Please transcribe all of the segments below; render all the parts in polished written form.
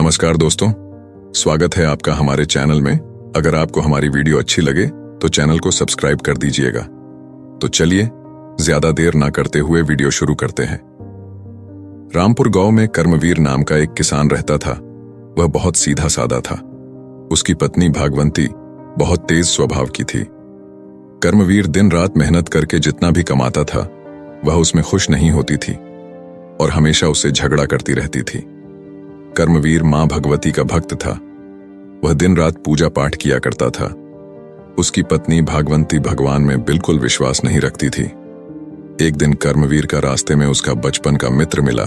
नमस्कार दोस्तों, स्वागत है आपका हमारे चैनल में। अगर आपको हमारी वीडियो अच्छी लगे तो चैनल को सब्सक्राइब कर दीजिएगा। तो चलिए ज्यादा देर ना करते हुए वीडियो शुरू करते हैं। रामपुर गांव में कर्मवीर नाम का एक किसान रहता था। वह बहुत सीधा साधा था। उसकी पत्नी भागवंती बहुत तेज स्वभाव की थी। कर्मवीर दिन रात मेहनत करके जितना भी कमाता था वह उसमें खुश नहीं होती थी और हमेशा उससे झगड़ा करती रहती थी। कर्मवीर मां भगवती का भक्त था। वह दिन रात पूजा पाठ किया करता था। उसकी पत्नी भागवंती भगवान में बिल्कुल विश्वास नहीं रखती थी। एक दिन कर्मवीर का रास्ते में उसका बचपन का मित्र मिला।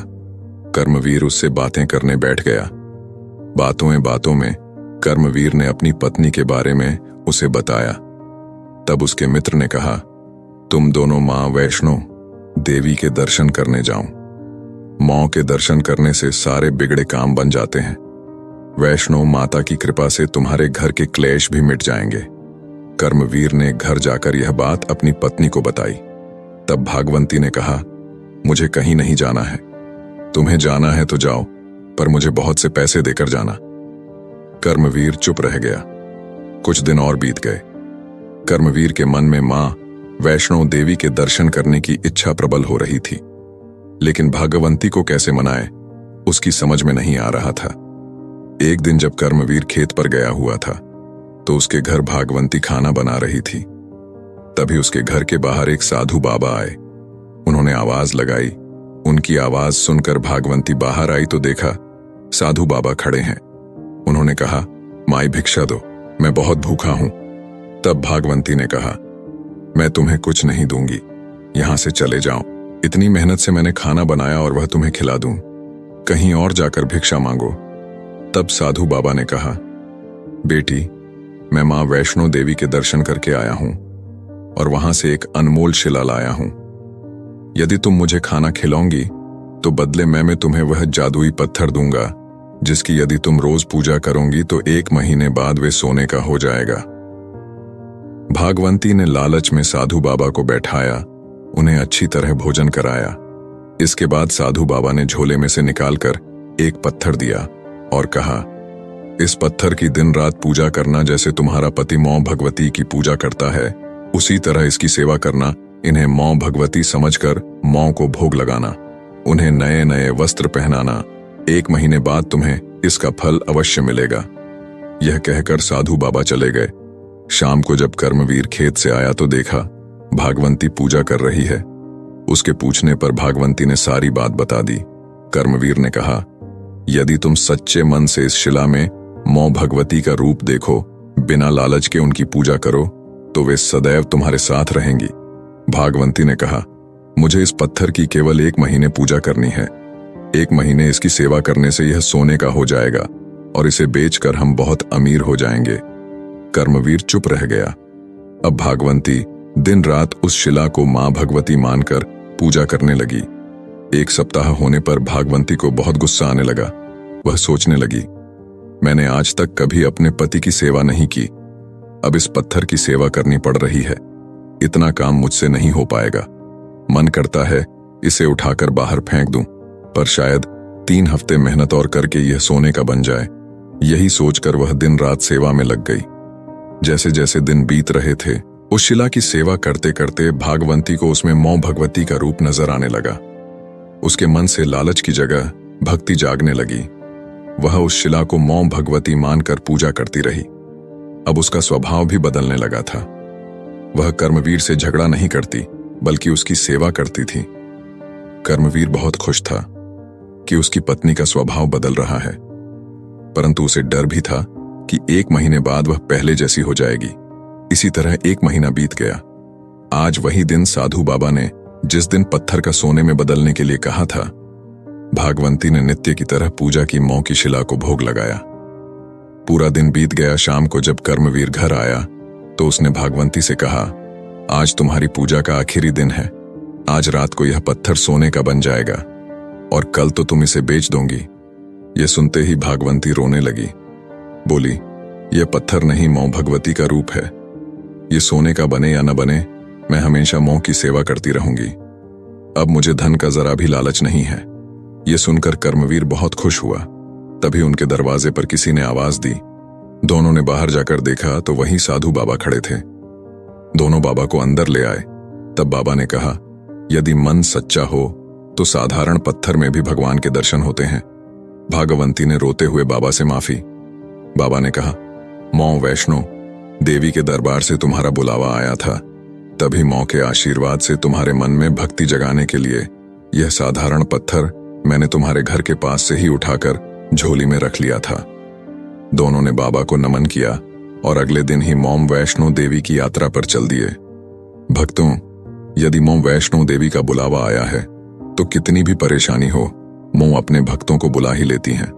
कर्मवीर उससे बातें करने बैठ गया। बातों में कर्मवीर ने अपनी पत्नी के बारे में उसे बताया। तब उसके मित्र ने कहा, तुम दोनों मां वैष्णो देवी के दर्शन करने जाओ। मां के दर्शन करने से सारे बिगड़े काम बन जाते हैं। वैष्णो माता की कृपा से तुम्हारे घर के क्लेश भी मिट जाएंगे। कर्मवीर ने घर जाकर यह बात अपनी पत्नी को बताई। तब भागवंती ने कहा, मुझे कहीं नहीं जाना है। तुम्हें जाना है तो जाओ, पर मुझे बहुत से पैसे देकर जाना। कर्मवीर चुप रह गया। कुछ दिन और बीत गए। कर्मवीर के मन में मां वैष्णो देवी के दर्शन करने की इच्छा प्रबल हो रही थी, लेकिन भागवंती को कैसे मनाए उसकी समझ में नहीं आ रहा था। एक दिन जब कर्मवीर खेत पर गया हुआ था तो उसके घर भागवंती खाना बना रही थी। तभी उसके घर के बाहर एक साधु बाबा आए। उन्होंने आवाज लगाई। उनकी आवाज सुनकर भागवंती बाहर आई तो देखा साधु बाबा खड़े हैं। उन्होंने कहा, माई भिक्षा दो, मैं बहुत भूखा हूं। तब भागवंती ने कहा, मैं तुम्हें कुछ नहीं दूंगी, यहां से चले जाओ। इतनी मेहनत से मैंने खाना बनाया और वह तुम्हें खिला दूं, कहीं और जाकर भिक्षा मांगो। तब साधु बाबा ने कहा, बेटी, मैं मां वैष्णो देवी के दर्शन करके आया हूं और वहां से एक अनमोल शिला लाया हूं। यदि तुम मुझे खाना खिलाओगी तो बदले मैं तुम्हें वह जादुई पत्थर दूंगा, जिसकी यदि तुम रोज पूजा करोगी तो 1 महीने बाद वे सोने का हो जाएगा। भागवंती ने लालच में साधु बाबा को बैठाया, उन्हें अच्छी तरह भोजन कराया। इसके बाद साधु बाबा ने झोले में से निकालकर एक पत्थर दिया और कहा, इस पत्थर की दिन रात पूजा करना, जैसे तुम्हारा पति मां भगवती की पूजा करता है उसी तरह इसकी सेवा करना। इन्हें मां भगवती समझकर मां को भोग लगाना, उन्हें नए नए वस्त्र पहनाना। 1 महीने बाद तुम्हें इसका फल अवश्य मिलेगा। यह कहकर साधु बाबा चले गए। शाम को जब कर्मवीर खेत से आया तो देखा भागवंती पूजा कर रही है। उसके पूछने पर भागवंती ने सारी बात बता दी। कर्मवीर ने कहा, यदि तुम सच्चे मन से इस शिला में मां भगवती का रूप देखो, बिना लालच के उनकी पूजा करो, तो वे सदैव तुम्हारे साथ रहेंगी। भागवंती ने कहा, मुझे इस पत्थर की केवल 1 महीने पूजा करनी है। 1 महीने इसकी सेवा करने से यह सोने का हो जाएगा और इसे बेचकर हम बहुत अमीर हो जाएंगे। कर्मवीर चुप रह गया। अब भागवंती दिन रात उस शिला को मां भगवती मानकर पूजा करने लगी। 1 सप्ताह होने पर भागवंती को बहुत गुस्सा आने लगा। वह सोचने लगी, मैंने आज तक कभी अपने पति की सेवा नहीं की, अब इस पत्थर की सेवा करनी पड़ रही है। इतना काम मुझसे नहीं हो पाएगा। मन करता है इसे उठाकर बाहर फेंक दूं, पर शायद 3 हफ्ते मेहनत और करके यह सोने का बन जाए। यही सोचकर वह दिन रात सेवा में लग गई। जैसे जैसे दिन बीत रहे थे, उस शिला की सेवा करते करते भागवंती को उसमें मां भगवती का रूप नजर आने लगा। उसके मन से लालच की जगह भक्ति जागने लगी। वह उस शिला को मां भगवती मानकर पूजा करती रही। अब उसका स्वभाव भी बदलने लगा था। वह कर्मवीर से झगड़ा नहीं करती, बल्कि उसकी सेवा करती थी। कर्मवीर बहुत खुश था कि उसकी पत्नी का स्वभाव बदल रहा है, परंतु उसे डर भी था कि 1 महीने बाद वह पहले जैसी हो जाएगी। इसी तरह 1 महीना बीत गया। आज वही दिन साधु बाबा ने जिस दिन पत्थर का सोने में बदलने के लिए कहा था, भागवंती ने नित्य की तरह पूजा की मां की शिला को भोग लगाया। पूरा दिन बीत गया। शाम को जब कर्मवीर घर आया तो उसने भागवंती से कहा, आज तुम्हारी पूजा का आखिरी दिन है। आज रात को यह पत्थर सोने का बन जाएगा और कल तो तुम इसे बेच दोगी। यह सुनते ही भागवंती रोने लगी। बोली, यह पत्थर नहीं, मां भगवती का रूप है। ये सोने का बने या न बने, मैं हमेशा मां की सेवा करती रहूंगी। अब मुझे धन का जरा भी लालच नहीं है। ये सुनकर कर्मवीर बहुत खुश हुआ। तभी उनके दरवाजे पर किसी ने आवाज दी। दोनों ने बाहर जाकर देखा तो वहीं साधु बाबा खड़े थे। दोनों बाबा को अंदर ले आए। तब बाबा ने कहा, यदि मन सच्चा हो तो साधारण पत्थर में भी भगवान के दर्शन होते हैं। भागवंती ने रोते हुए बाबा से माफी। बाबा ने कहा, मां वैष्णो देवी के दरबार से तुम्हारा बुलावा आया था। तभी मां के आशीर्वाद से तुम्हारे मन में भक्ति जगाने के लिए यह साधारण पत्थर मैंने तुम्हारे घर के पास से ही उठाकर झोली में रख लिया था। दोनों ने बाबा को नमन किया और अगले दिन ही मॉम वैष्णो देवी की यात्रा पर चल दिए। भक्तों, यदि मॉम वैष्णो देवी का बुलावा आया है तो कितनी भी परेशानी हो, मों अपने भक्तों को बुला ही लेती हैं।